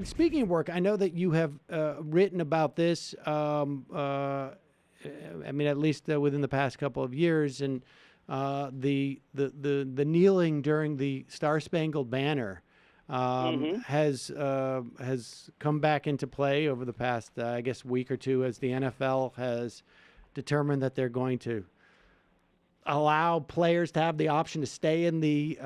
speaking of work, I know that you have written about this. I mean, at least within the past couple of years, and the kneeling during the Star Spangled Banner has come back into play over the past, I guess, week or two, as the NFL has determined that they're going to allow players to have the option to stay in the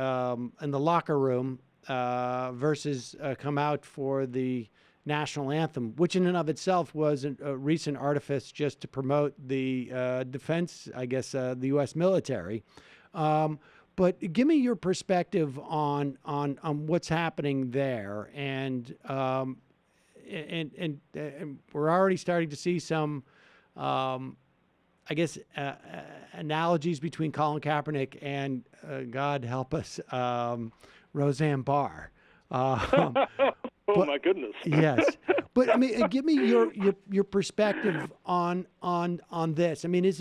locker room versus come out for the national anthem, which in and of itself was a recent artifice just to promote the defense, I guess, the U.S. military. But give me your perspective on what's happening there, and we're already starting to see some, I guess, analogies between Colin Kaepernick and God help us, Roseanne Barr. Oh my goodness! Yes, but I mean, give me your perspective on this. I mean, is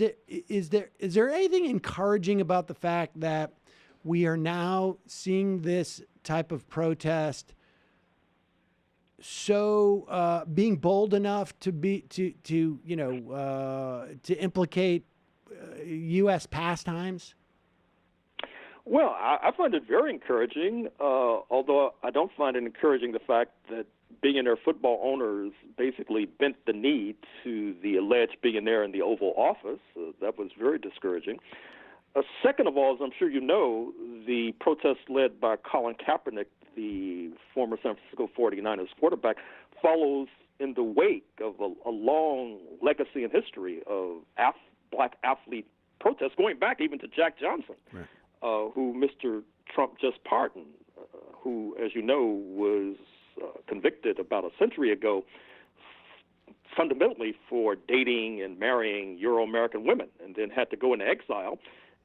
there anything encouraging about the fact that we are now seeing this type of protest so being bold enough to implicate U.S. pastimes? Well, I find it very encouraging, although I don't find it encouraging the fact that billionaire football owners basically bent the knee to the alleged billionaire in the Oval Office. That was very discouraging. Second of all, as I'm sure you know, the protest led by Colin Kaepernick, the former San Francisco 49ers quarterback, follows in the wake of a long legacy and history of black athlete protests, going back even to Jack Johnson. Right. Who Mr. Trump just pardoned, who, as you know, was convicted about a century ago fundamentally for dating and marrying Euro-American women, and then had to go into exile,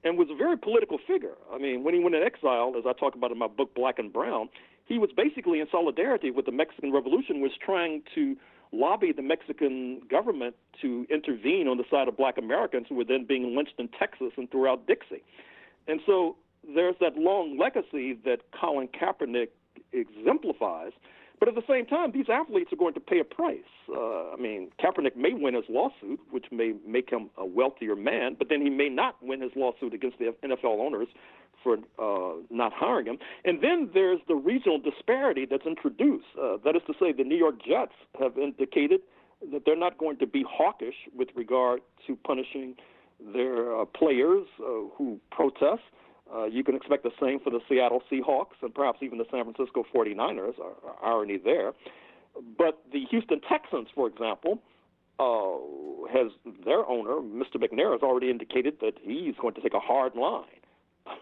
and was a very political figure. I mean, when he went into exile, as I talk about in my book Black and Brown, he was basically in solidarity with the Mexican Revolution, was trying to lobby the Mexican government to intervene on the side of black Americans who were then being lynched in Texas and throughout Dixie. And so there's that long legacy that Colin Kaepernick exemplifies. But at the same time, these athletes are going to pay a price. I mean, Kaepernick may win his lawsuit, which may make him a wealthier man, but then he may not win his lawsuit against the NFL owners for not hiring him. And then there's the regional disparity that's introduced. That is to say, the New York Jets have indicated that they're not going to be hawkish with regard to punishing their players who protest. You can expect the same for the Seattle Seahawks and perhaps even the San Francisco 49ers, irony there. But the Houston Texans, for example, has their owner, Mr. McNair, has already indicated that he's going to take a hard line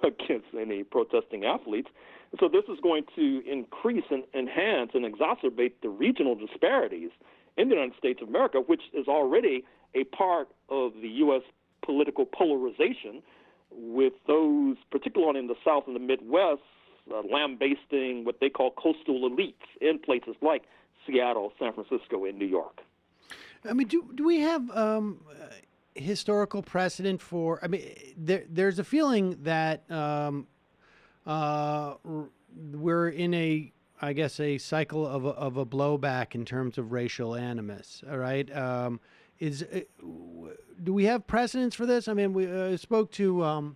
against any protesting athletes. So this is going to increase and enhance and exacerbate the regional disparities in the United States of America, which is already a part of the U.S. political polarization, with those, particularly in the South and the Midwest, lambasting what they call coastal elites in places like Seattle, San Francisco, and New York. I mean, do we have historical precedent for? I mean, there's a feeling that we're in a cycle of a blowback in terms of racial animus. All right. Do we have precedents for this? I mean, we spoke to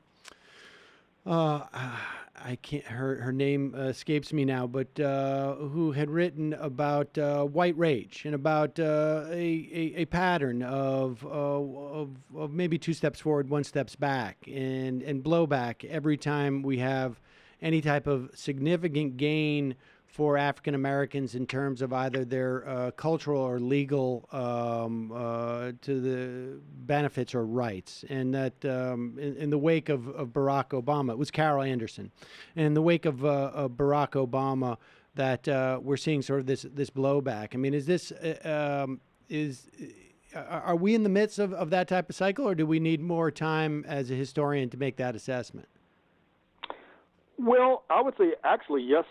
I can't, her name escapes me now, but who had written about white rage and about a pattern of maybe two steps forward, one steps back, and blowback every time we have any type of significant gain for African Americans in terms of either their cultural or legal to the benefits or rights. And that in the wake of Barack Obama, it was Carol Anderson, and in the wake of Barack Obama, that we're seeing sort of this blowback. I mean, is this are we in the midst of that type of cycle, or do we need more time as a historian to make that assessment? Well, I would say actually yes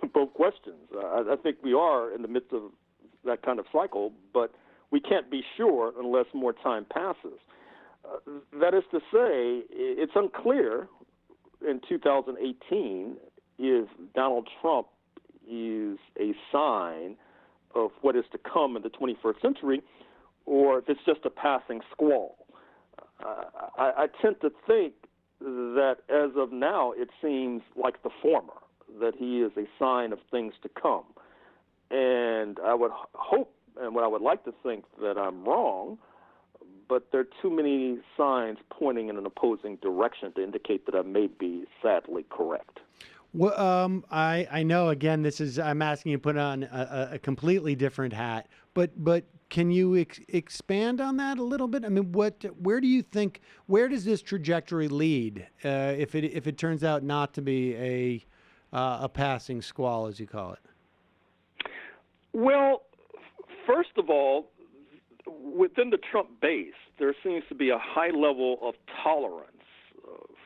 to both questions. I think we are in the midst of that kind of cycle, but we can't be sure unless more time passes. That is to say, it's unclear in 2018 if Donald Trump is a sign of what is to come in the 21st century, or if it's just a passing squall. I tend to think that as of now, it seems like the former, that he is a sign of things to come. And I would hope, and what I would like to think, that I'm wrong, but there are too many signs pointing in an opposing direction to indicate that I may be sadly correct. Well, I know, again, I'm asking you to put on a completely different hat, but can you expand on that a little bit? I mean, where do you think, where does this trajectory lead if it turns out not to be a passing squall, as you call it? Well, first of all, within the Trump base, there seems to be a high level of tolerance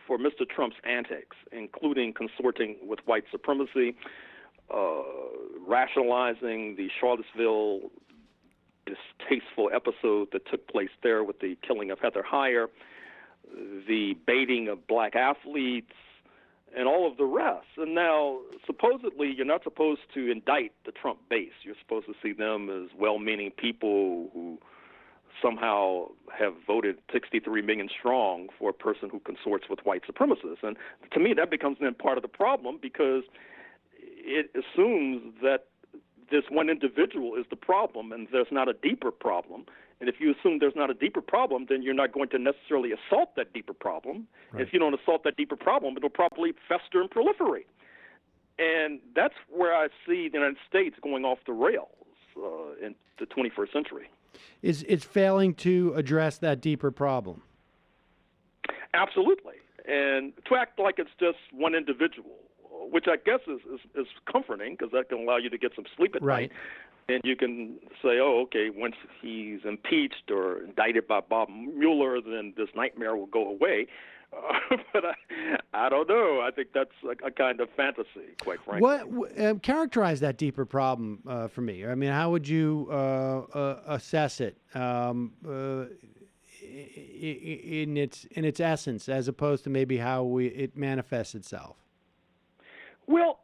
for Mr. Trump's antics, including consorting with white supremacy, rationalizing the Charlottesville distasteful episode that took place there with the killing of Heather Heyer, the baiting of black athletes, and all of the rest. And now, supposedly, you're not supposed to indict the Trump base. You're supposed to see them as well-meaning people who somehow have voted 63 million strong for a person who consorts with white supremacists. And to me, that becomes then part of the problem, because it assumes that this one individual is the problem and there's not a deeper problem. And if you assume there's not a deeper problem, then you're not going to necessarily assault that deeper problem. Right. If you don't assault that deeper problem, it'll probably fester and proliferate. And that's where I see the United States going off the rails in the 21st century. It's failing to address that deeper problem. Absolutely. And to act like it's just one individual, which I guess is comforting, because that can allow you to get some sleep at night. And you can say, oh, okay, once he's impeached or indicted by Bob Mueller, then this nightmare will go away. But I don't know. I think that's a kind of fantasy, quite frankly. What characterize that deeper problem for me? I mean, how would you assess it in its essence, as opposed to maybe how it manifests itself? Well,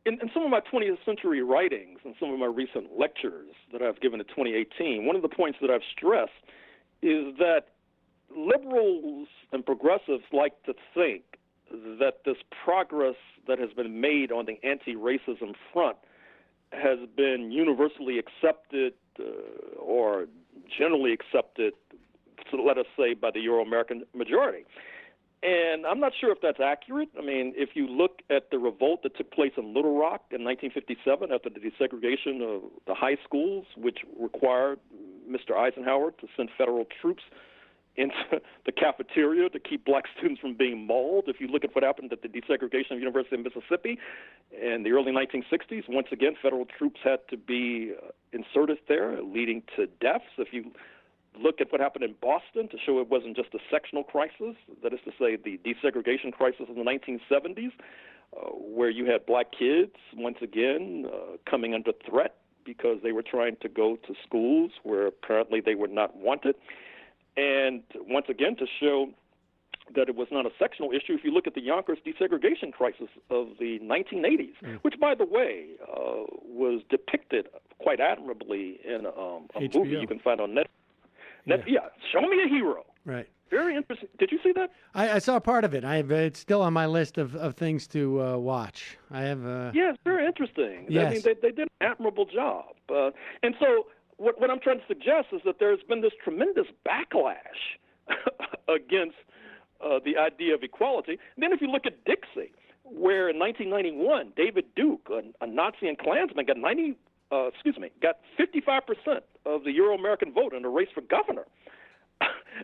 in some of my 20th century writings and some of my recent lectures that I've given in 2018, one of the points that I've stressed is that liberals and progressives like to think that this progress that has been made on the anti-racism front has been universally accepted or generally accepted, so let us say, by the Euro-American majority. And I'm not sure if that's accurate. I mean, if you look at the revolt that took place in Little Rock in 1957 after the desegregation of the high schools, which required Mr. Eisenhower to send federal troops into the cafeteria to keep black students from being mauled. If you look at what happened at the desegregation of the University of Mississippi in the early 1960s, once again, federal troops had to be inserted there, leading to deaths. If you look at what happened in Boston to show it wasn't just a sectional crisis, that is to say the desegregation crisis of the 1970s, where you had black kids, once again, coming under threat because they were trying to go to schools where apparently they were not wanted. And once again, to show that it was not a sectional issue, if you look at the Yonkers desegregation crisis of the 1980s, which, by the way, was depicted quite admirably in a movie you can find on Netflix. Show Me a Hero. Right. Very interesting. Did you see that? I saw part of it. It's still on my list of things to watch. I have. Yeah, it's very interesting. Yes. I mean, they did an admirable job. And so what I'm trying to suggest is that there's been this tremendous backlash against the idea of equality. And then if you look at Dixie, where in 1991, David Duke, a Nazi and Klansman, got 55% of the Euro-American vote in a race for governor,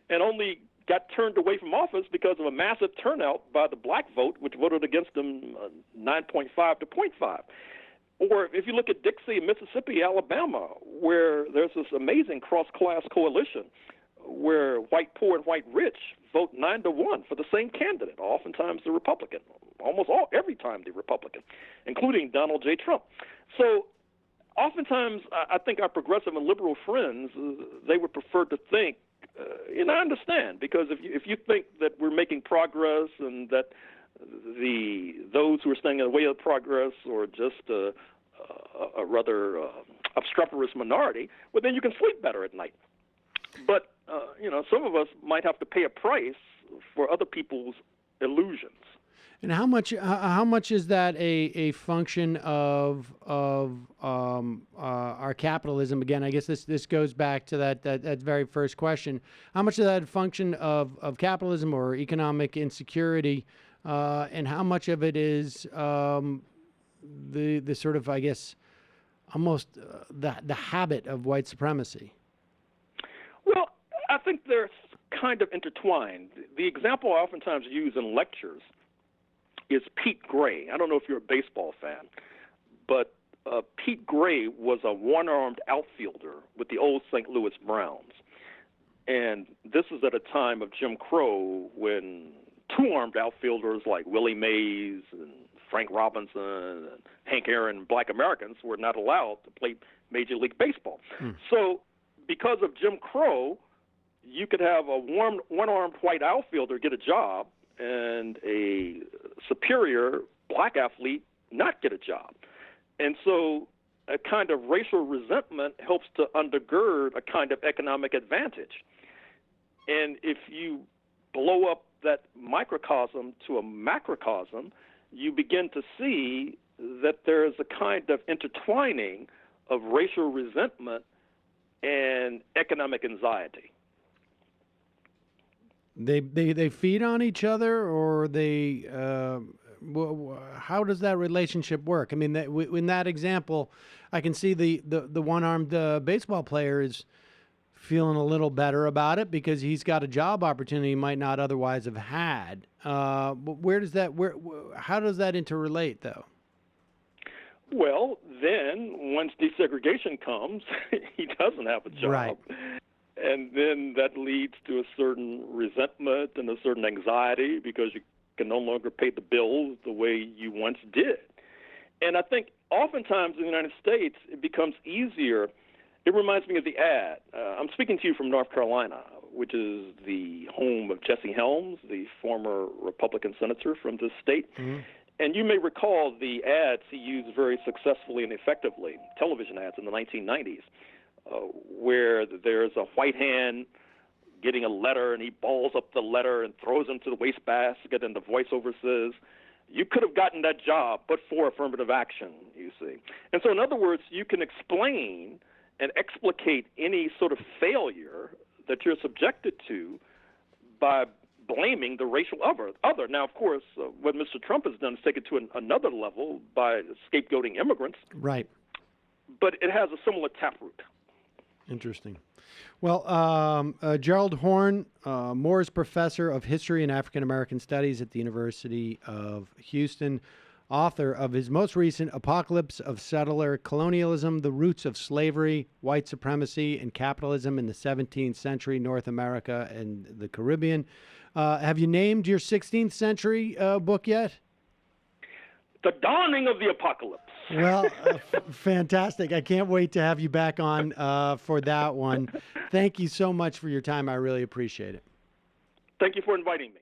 and only got turned away from office because of a massive turnout by the black vote, which voted against him 9.5 to 0.5. Or if you look at Dixie, Mississippi, Alabama, where there's this amazing cross-class coalition where white poor and white rich vote 9-1 for the same candidate, oftentimes the Republican, every time the Republican, including Donald J. Trump. So oftentimes I think our progressive and liberal friends, they would prefer to think, and I understand, because if you think that we're making progress and that those who are standing in the way of progress are just a rather obstreperous minority, well, then you can sleep better at night. But, some of us might have to pay a price for other people's illusions. And how much is that a function of our capitalism? Again, I guess this goes back to that very first question. How much is that a function of capitalism or economic insecurity, and how much of it is the sort of, I guess, almost the habit of white supremacy? Well, I think they're kind of intertwined. The example I oftentimes use in lectures is Pete Gray. I don't know if you're a baseball fan, but Pete Gray was a one-armed outfielder with the old St. Louis Browns. And this is at a time of Jim Crow when two-armed outfielders like Willie Mays and Frank Robinson and Hank Aaron, black Americans, were not allowed to play Major League Baseball. So because of Jim Crow, you could have a one-armed white outfielder get a job and a superior black athlete not get a job. And so a kind of racial resentment helps to undergird a kind of economic advantage. And if you blow up that microcosm to a macrocosm, you begin to see that there is a kind of intertwining of racial resentment and economic anxiety. They feed on each other, or they how does that relationship work? I mean, in that example, I can see the one-armed baseball player is feeling a little better about it because he's got a job opportunity he might not otherwise have had. But how does that interrelate, though? Well, then once desegregation comes, he doesn't have a job. Right. And then that leads to a certain resentment and a certain anxiety because you can no longer pay the bills the way you once did. And I think oftentimes in the United States, it becomes easier. It reminds me of the ad. I'm speaking to you from North Carolina, which is the home of Jesse Helms, the former Republican senator from this state. Mm-hmm. And you may recall the ads he used very successfully and effectively, television ads in the 1990s. Where there's a white hand getting a letter, and he balls up the letter and throws it into the wastebasket, and the voiceover says, you could have gotten that job but for affirmative action, you see. And so in other words, you can explain and explicate any sort of failure that you're subjected to by blaming the racial other. Now, of course, what Mr. Trump has done is take it to another level by scapegoating immigrants. Right. But it has a similar taproot. Interesting. Well, Gerald Horne, Moore's professor of history and African American studies at the University of Houston, author of his most recent Apocalypse of Settler Colonialism, The Roots of Slavery, White Supremacy, and Capitalism in the 17th Century, North America and the Caribbean. Have you named your 16th century book yet? The Dawning of the Apocalypse. Well, fantastic. I can't wait to have you back on for that one. Thank you so much for your time. I really appreciate it. Thank you for inviting me.